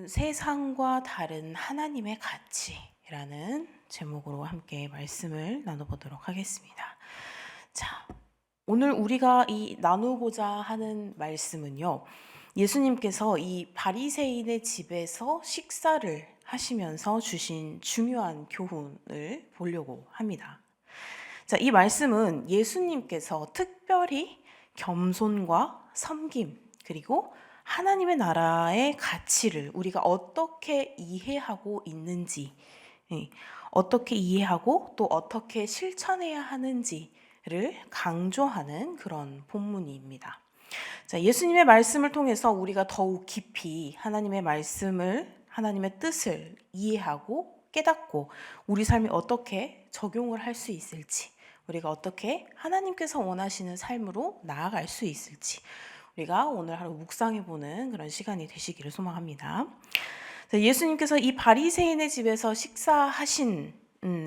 세상과 다른 하나님의 가치라는 제목으로 함께 말씀을 나눠보도록 하겠습니다. 자, 오늘 우리가 나누고자 하는 말씀은요, 예수님께서 이 바리새인의 집에서 식사를 하시면서 주신 중요한 교훈을 보려고 합니다. 자, 이 말씀은 예수님께서 특별히 겸손과 섬김, 그리고 하나님의 나라의 가치를 우리가 어떻게 이해하고 있는지, 어떻게 이해하고 또 어떻게 실천해야 하는지를 강조하는 그런 본문입니다. 자, 예수님의 말씀을 통해서 우리가 더욱 깊이 하나님의 말씀을, 하나님의 뜻을 이해하고 깨닫고 우리 삶에 어떻게 적용을 할 수 있을지, 우리가 어떻게 하나님께서 원하시는 삶으로 나아갈 수 있을지 우리가 오늘 하루 묵상해보는 그런 시간이 되시기를 소망합니다. 예수님께서 이 바리새인의 집에서 식사하신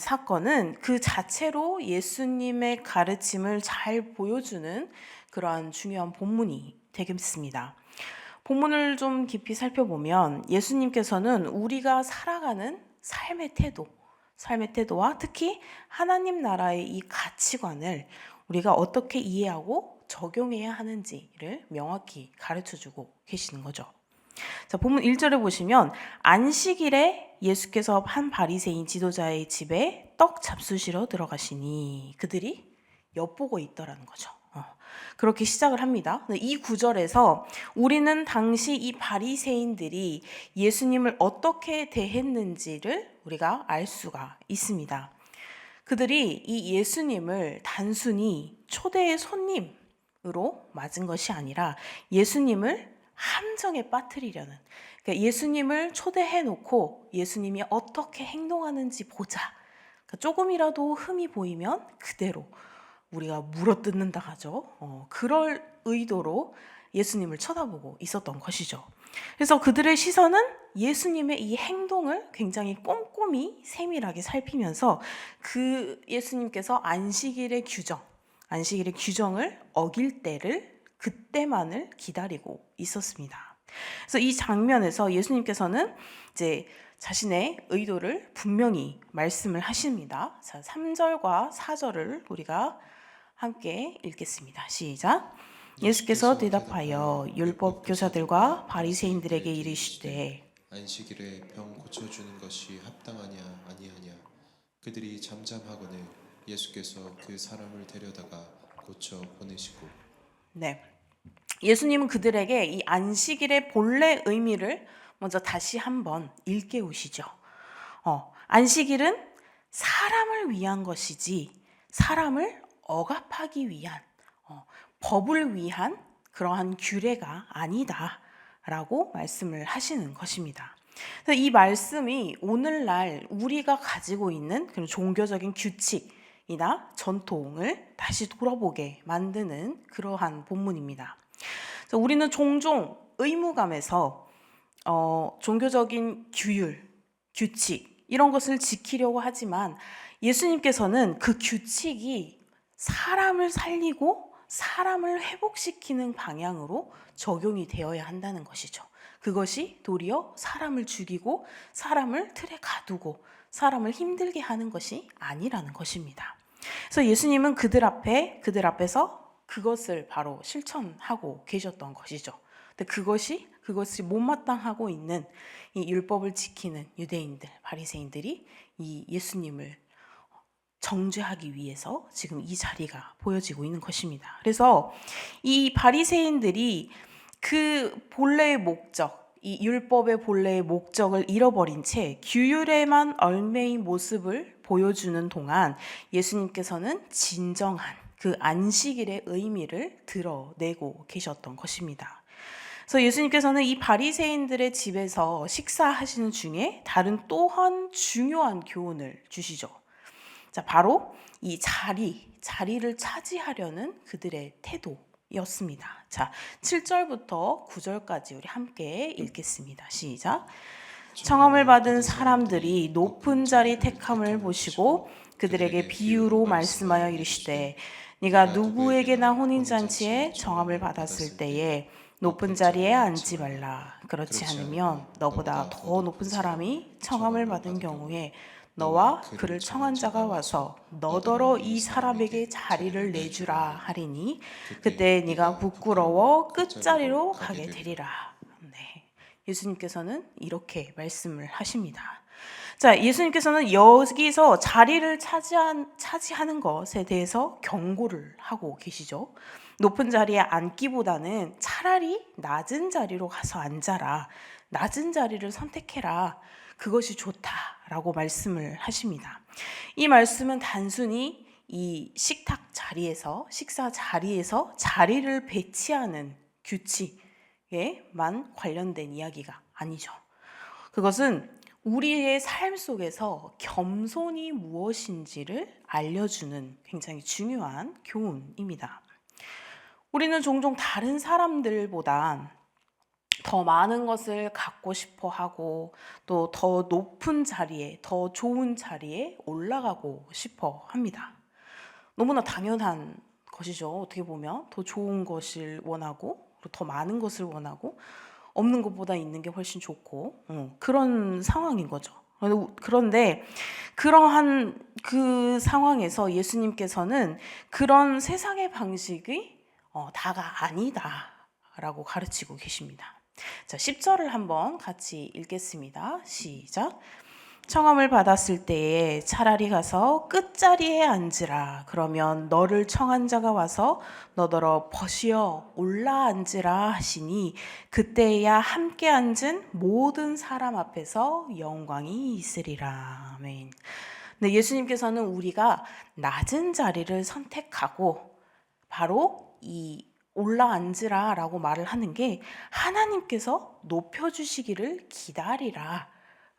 사건은 그 자체로 예수님의 가르침을 잘 보여주는 그러한 중요한 본문이 되겠습니다. 본문을 좀 깊이 살펴보면 예수님께서는 우리가 살아가는 삶의 태도와 특히 하나님 나라의 이 가치관을 우리가 어떻게 이해하고 적용해야 하는지를 명확히 가르쳐주고 계시는 거죠. 자, 본문 1절에 보시면 안식일에 예수께서 한 바리새인 지도자의 집에 떡 잡수시러 들어가시니 그들이 엿보고 있더라는 거죠. 그렇게 시작을 합니다. 이 구절에서 우리는 당시 이 바리새인들이 예수님을 어떻게 대했는지를 우리가 알 수가 있습니다. 그들이 이 예수님을 단순히 초대의 손님으로 맞은 것이 아니라 예수님을 함정에 빠뜨리려는, 그러니까 예수님을 초대해 놓고 예수님이 어떻게 행동하는지 보자. 그러니까 조금이라도 흠이 보이면 그대로 우리가 물어뜯는다 하죠. 그럴 의도로 예수님을 쳐다보고 있었던 것이죠. 그래서 그들의 시선은 예수님의 이 행동을 굉장히 꼼꼼히 세밀하게 살피면서 그 예수님께서 안식일의 규정을 어길 때를 그때만을 기다리고 있었습니다. 그래서 이 장면에서 예수님께서는 이제 자신의 의도를 분명히 말씀을 하십니다. 자, 3절과 4절을 우리가 함께 읽겠습니다. 시작. 예수께서 대답하여 율법 교사들과 바리새인들에게 이르시되 안식일에 병 고쳐주는 것이 합당하냐 아니하냐. 그들이 잠잠하거늘 예수께서 그 사람을 데려다가 고쳐 보내시고. 네, 예수님은 그들에게 이 안식일의 본래 의미를 먼저 다시 한번 일깨우시죠. 안식일은 사람을 위한 것이지 사람을 억압하기 위한, 법을 위한 그러한 규례가 아니다라고 말씀을 하시는 것입니다. 그래서 이 말씀이 오늘날 우리가 가지고 있는 그런 종교적인 규칙이나 전통을 다시 돌아보게 만드는 그러한 본문입니다. 그래서 우리는 종종 의무감에서 종교적인 규율, 규칙 이런 것을 지키려고 하지만 예수님께서는 그 규칙이 사람을 살리고 사람을 회복시키는 방향으로 적용이 되어야 한다는 것이죠. 그것이 도리어 사람을 죽이고 사람을 틀에 가두고 사람을 힘들게 하는 것이 아니라는 것입니다. 그래서 예수님은 그들 앞에서 그것을 바로 실천하고 계셨던 것이죠. 근데 그것이 못마땅하고 있는 이 율법을 지키는 유대인들, 바리새인들이 이 예수님을 정죄하기 위해서 지금 이 자리가 보여지고 있는 것입니다. 그래서 이 바리새인들이 그 본래의 목적, 이 율법의 본래의 목적을 잃어버린 채 규율에만 얽매인 모습을 보여주는 동안 예수님께서는 진정한 그 안식일의 의미를 드러내고 계셨던 것입니다. 그래서 예수님께서는 이 바리새인들의 집에서 식사하시는 중에 다른 또한 중요한 교훈을 주시죠. 자, 바로 이 자리를 차지하려는 그들의 태도였습니다. 자, 7절부터 9절까지 우리 함께 읽겠습니다. 시작. 청함을 받은 사람들이 높은 자리 택함을 보시고 그들에게 비유로 말씀하여 이르시되 네가 누구에게나 혼인잔치에 청함을 받았을 때에 높은 자리에 앉지 말라. 그렇지 않으면 너보다 더 높은 사람이 청함을 받은 경우에 너와 그를 청한 자가 와서 너더러 이 사람에게 자리를 내주라 하리니 그때 네가 부끄러워 끝자리로 가게 되리라. 네. 예수님께서는 이렇게 말씀을 하십니다. 자, 예수님께서는 여기서 자리를 차지하는 것에 대해서 경고를 하고 계시죠. 높은 자리에 앉기보다는 차라리 낮은 자리로 가서 앉아라. 낮은 자리를 선택해라. 그것이 좋다라고 말씀을 하십니다. 이 말씀은 단순히 이 식탁 자리에서, 식사 자리에서 자리를 배치하는 규칙에만 관련된 이야기가 아니죠. 그것은 우리의 삶 속에서 겸손이 무엇인지를 알려주는 굉장히 중요한 교훈입니다. 우리는 종종 다른 사람들보다 더 많은 것을 갖고 싶어 하고 또 더 높은 자리에, 더 좋은 자리에 올라가고 싶어 합니다. 너무나 당연한 것이죠. 어떻게 보면 더 좋은 것을 원하고 더 많은 것을 원하고 없는 것보다 있는 게 훨씬 좋고 그런 상황인 거죠. 그런데 그러한 그 상황에서 예수님께서는 그런 세상의 방식이 다가 아니다라고 가르치고 계십니다. 자, 10절을 한번 같이 읽겠습니다. 시작. 청함을 받았을 때에 차라리 가서 끝자리에 앉으라. 그러면 너를 청한 자가 와서 너더러 벗으어 올라앉으라 하시니 그때야 함께 앉은 모든 사람 앞에서 영광이 있으리라. 아멘. 네, 예수님께서는 우리가 낮은 자리를 선택하고 바로 이 올라앉으라 라고 말을 하는 게 하나님께서 높여주시기를 기다리라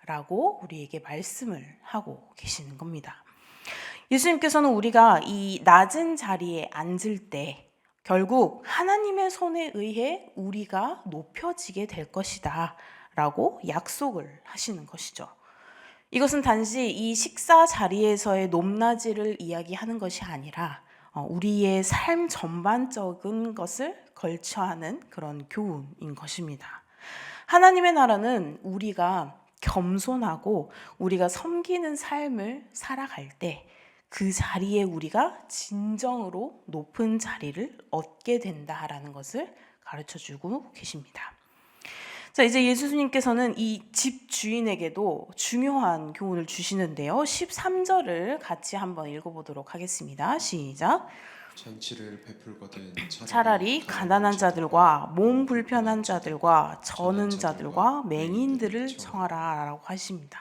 라고 우리에게 말씀을 하고 계시는 겁니다. 예수님께서는 우리가 이 낮은 자리에 앉을 때 결국 하나님의 손에 의해 우리가 높여지게 될 것이다 라고 약속을 하시는 것이죠. 이것은 단지 이 식사 자리에서의 높낮이를 이야기하는 것이 아니라 우리의 삶 전반적인 것을 걸쳐하는 그런 교훈인 것입니다. 하나님의 나라는 우리가 겸손하고 우리가 섬기는 삶을 살아갈 때 그 자리에 우리가 진정으로 높은 자리를 얻게 된다라는 것을 가르쳐주고 계십니다. 자, 이제 예수님께서는 이 집 주인에게도 중요한 교훈을 주시는데요. 13절을 같이 한번 읽어보도록 하겠습니다. 시작. 잔치를 베풀거든 차라리 가난한 자들과 몸 불편한 자들과 저는 자들과 맹인들을 청하라 라고 하십니다.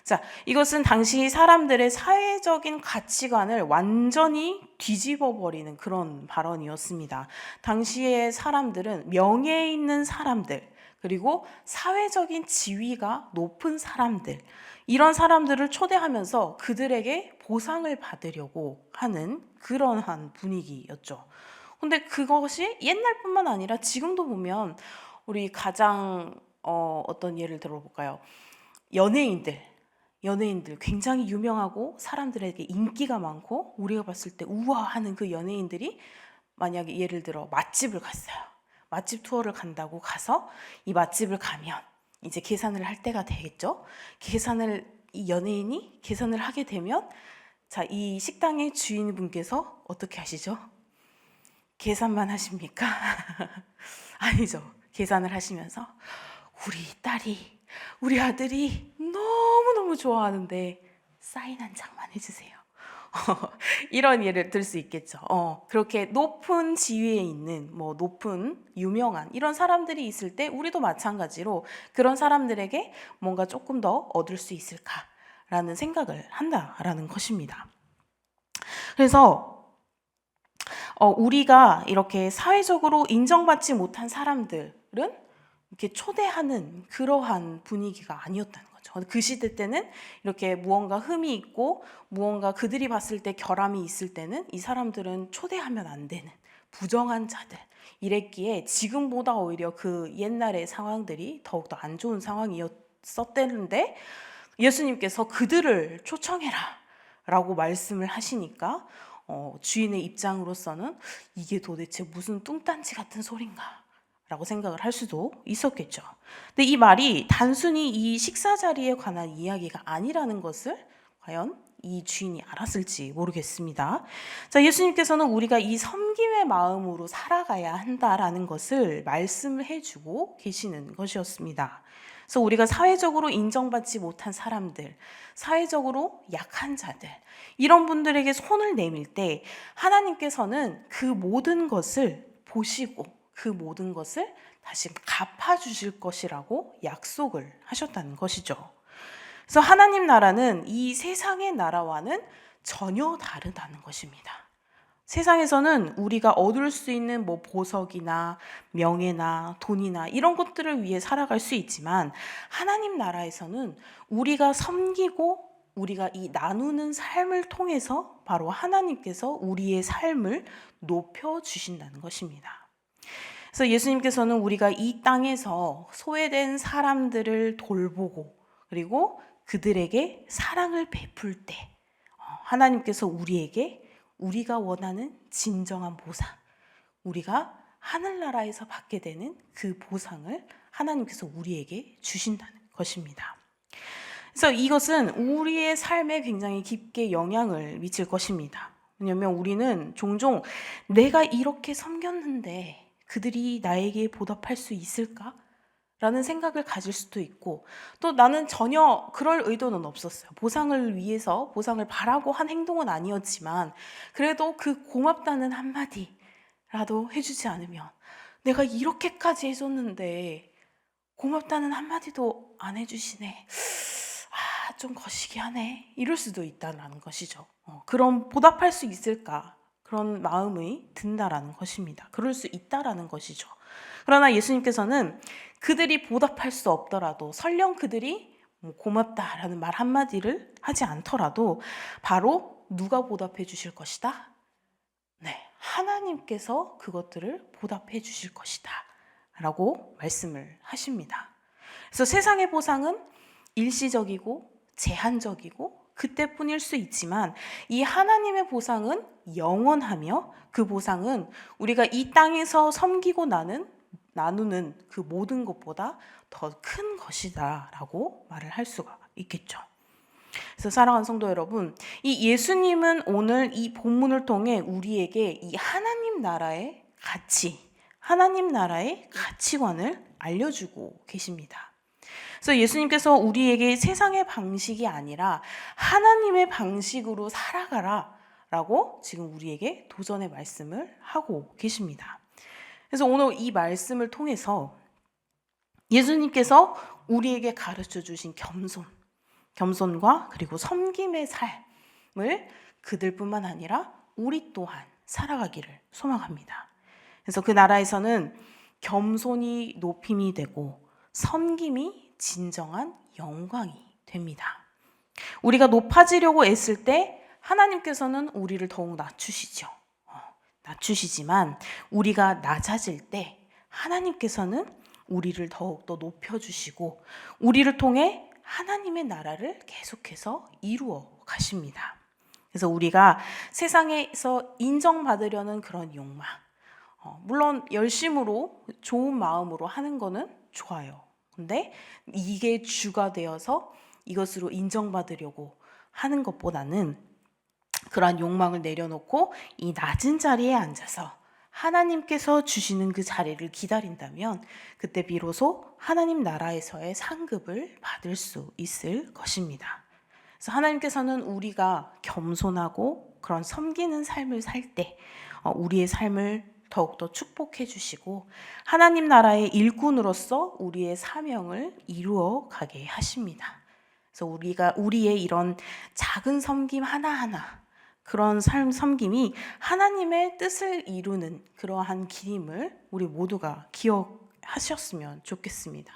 자, 이것은 당시 사람들의 사회적인 가치관을 완전히 뒤집어 버리는 그런 발언이었습니다. 당시의 사람들은 명예 있는 사람들, 그리고 사회적인 지위가 높은 사람들, 이런 사람들을 초대하면서 그들에게 보상을 받으려고 하는 그러한 분위기였죠. 근데 그것이 옛날뿐만 아니라 지금도 보면 우리 가장 어떤 예를 들어볼까요? 연예인들 굉장히 유명하고 사람들에게 인기가 많고 우리가 봤을 때 우와 하는 그 연예인들이 만약에 예를 들어 맛집을 갔어요. 맛집 투어를 간다고 가서 이 맛집을 가면 이제 계산을 할 때가 되겠죠. 이 연예인이 계산을 하게 되면 자, 이 식당의 주인분께서 어떻게 하시죠? 계산만 하십니까? 아니죠. 계산을 하시면서 우리 아들이 너무너무 좋아하는데 사인 한 장만 해주세요. 이런 예를 들 수 있겠죠. 그렇게 높은 지위에 있는 높은 유명한 이런 사람들이 있을 때 우리도 마찬가지로 그런 사람들에게 뭔가 조금 더 얻을 수 있을까라는 생각을 한다라는 것입니다. 그래서 우리가 이렇게 사회적으로 인정받지 못한 사람들은 이렇게 초대하는 그러한 분위기가 아니었다는 거죠. 그 시대 때는 이렇게 무언가 흠이 있고 무언가 그들이 봤을 때 결함이 있을 때는 이 사람들은 초대하면 안 되는 부정한 자들 이랬기에 지금보다 오히려 그 옛날의 상황들이 더욱더 안 좋은 상황이었었대는데 예수님께서 그들을 초청해라 라고 말씀을 하시니까 주인의 입장으로서는 이게 도대체 무슨 뚱딴지 같은 소린가 라고 생각을 할 수도 있었겠죠. 근데 이 말이 단순히 이 식사 자리에 관한 이야기가 아니라는 것을 과연 이 주인이 알았을지 모르겠습니다. 자, 예수님께서는 우리가 이 섬김의 마음으로 살아가야 한다라는 것을 말씀을 해주고 계시는 것이었습니다. 그래서 우리가 사회적으로 인정받지 못한 사람들, 사회적으로 약한 자들, 이런 분들에게 손을 내밀 때 하나님께서는 그 모든 것을 보시고 그 모든 것을 다시 갚아주실 것이라고 약속을 하셨다는 것이죠. 그래서 하나님 나라는 이 세상의 나라와는 전혀 다르다는 것입니다. 세상에서는 우리가 얻을 수 있는 보석이나 명예나 돈이나 이런 것들을 위해 살아갈 수 있지만 하나님 나라에서는 우리가 섬기고 우리가 이 나누는 삶을 통해서 바로 하나님께서 우리의 삶을 높여주신다는 것입니다. 그래서 예수님께서는 우리가 이 땅에서 소외된 사람들을 돌보고 그리고 그들에게 사랑을 베풀 때 하나님께서 우리에게 우리가 원하는 진정한 보상, 우리가 하늘나라에서 받게 되는 그 보상을 하나님께서 우리에게 주신다는 것입니다. 그래서 이것은 우리의 삶에 굉장히 깊게 영향을 미칠 것입니다. 왜냐하면 우리는 종종 내가 이렇게 섬겼는데 그들이 나에게 보답할 수 있을까? 라는 생각을 가질 수도 있고 또 나는 전혀 그럴 의도는 없었어요. 보상을 위해서 보상을 바라고 한 행동은 아니었지만 그래도 그 고맙다는 한마디라도 해주지 않으면 내가 이렇게까지 해줬는데 고맙다는 한마디도 안 해주시네. 좀 거시기 하네. 이럴 수도 있다는 것이죠. 그럼 보답할 수 있을까? 그런 마음이 든다라는 것입니다. 그럴 수 있다라는 것이죠. 그러나 예수님께서는 그들이 보답할 수 없더라도 설령 그들이 고맙다라는 말 한마디를 하지 않더라도 바로 누가 보답해 주실 것이다? 네, 하나님께서 그것들을 보답해 주실 것이다 라고 말씀을 하십니다. 그래서 세상의 보상은 일시적이고 제한적이고 그때뿐일 수 있지만 이 하나님의 보상은 영원하며 그 보상은 우리가 이 땅에서 섬기고 나누는 그 모든 것보다 더 큰 것이다 라고 말을 할 수가 있겠죠. 그래서 사랑하는 성도 여러분, 이 예수님은 오늘 이 본문을 통해 우리에게 이 하나님 나라의 가치, 하나님 나라의 가치관을 알려주고 계십니다. 그래서 예수님께서 우리에게 세상의 방식이 아니라 하나님의 방식으로 살아가라 라고 지금 우리에게 도전의 말씀을 하고 계십니다. 그래서 오늘 이 말씀을 통해서 예수님께서 우리에게 가르쳐 주신 겸손과 그리고 섬김의 삶을 그들뿐만 아니라 우리 또한 살아가기를 소망합니다. 그래서 그 나라에서는 겸손이 높임이 되고 섬김이 진정한 영광이 됩니다. 우리가 높아지려고 애쓸 때 하나님께서는 우리를 더욱 낮추시죠. 낮추시지만 우리가 낮아질 때 하나님께서는 우리를 더욱더 높여주시고 우리를 통해 하나님의 나라를 계속해서 이루어 가십니다. 그래서 우리가 세상에서 인정받으려는 그런 욕망, 물론 열심으로 좋은 마음으로 하는 거는 좋아요. 근데 이게 주가 되어서 이것으로 인정받으려고 하는 것보다는 그러한 욕망을 내려놓고 이 낮은 자리에 앉아서 하나님께서 주시는 그 자리를 기다린다면 그때 비로소 하나님 나라에서의 상급을 받을 수 있을 것입니다. 그래서 하나님께서는 우리가 겸손하고 그런 섬기는 삶을 살 때 우리의 삶을 더욱더 축복해 주시고 하나님 나라의 일꾼으로서 우리의 사명을 이루어 가게 하십니다. 그래서 우리의 이런 작은 섬김 하나하나 그런 섬김이 하나님의 뜻을 이루는 그러한 길임을 우리 모두가 기억하셨으면 좋겠습니다.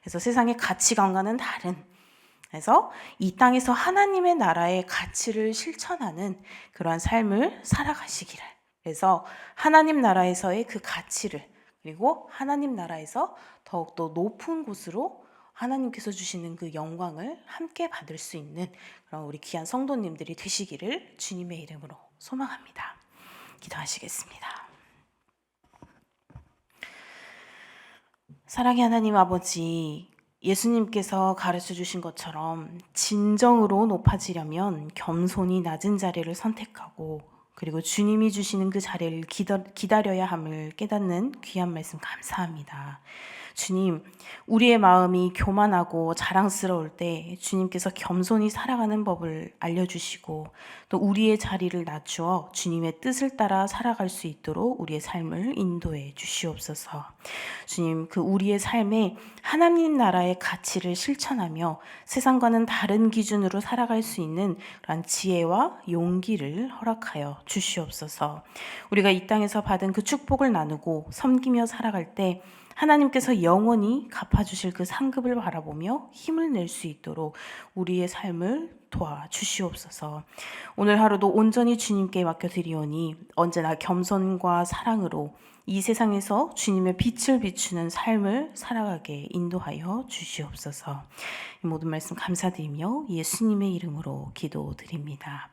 그래서 세상의 가치관과는 다른, 그래서 이 땅에서 하나님의 나라의 가치를 실천하는 그러한 삶을 살아가시기를, 그래서 하나님 나라에서의 그 가치를 그리고 하나님 나라에서 더욱더 높은 곳으로 하나님께서 주시는 그 영광을 함께 받을 수 있는 그런 우리 귀한 성도님들이 되시기를 주님의 이름으로 소망합니다. 기도하시겠습니다. 사랑의 하나님 아버지, 예수님께서 가르쳐 주신 것처럼 진정으로 높아지려면 겸손히 낮은 자리를 선택하고 그리고 주님이 주시는 그 자리를 기다려야 함을 깨닫는 귀한 말씀 감사합니다. 주님, 우리의 마음이 교만하고 자랑스러울 때 주님께서 겸손히 살아가는 법을 알려주시고 또 우리의 자리를 낮추어 주님의 뜻을 따라 살아갈 수 있도록 우리의 삶을 인도해 주시옵소서. 주님, 그 우리의 삶에 하나님 나라의 가치를 실천하며 세상과는 다른 기준으로 살아갈 수 있는 그런 지혜와 용기를 허락하여 주시옵소서. 우리가 이 땅에서 받은 그 축복을 나누고 섬기며 살아갈 때 하나님께서 영원히 갚아주실 그 상급을 바라보며 힘을 낼 수 있도록 우리의 삶을 도와주시옵소서. 오늘 하루도 온전히 주님께 맡겨드리오니 언제나 겸손과 사랑으로 이 세상에서 주님의 빛을 비추는 삶을 살아가게 인도하여 주시옵소서. 이 모든 말씀 감사드리며 예수님의 이름으로 기도드립니다.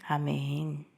아멘.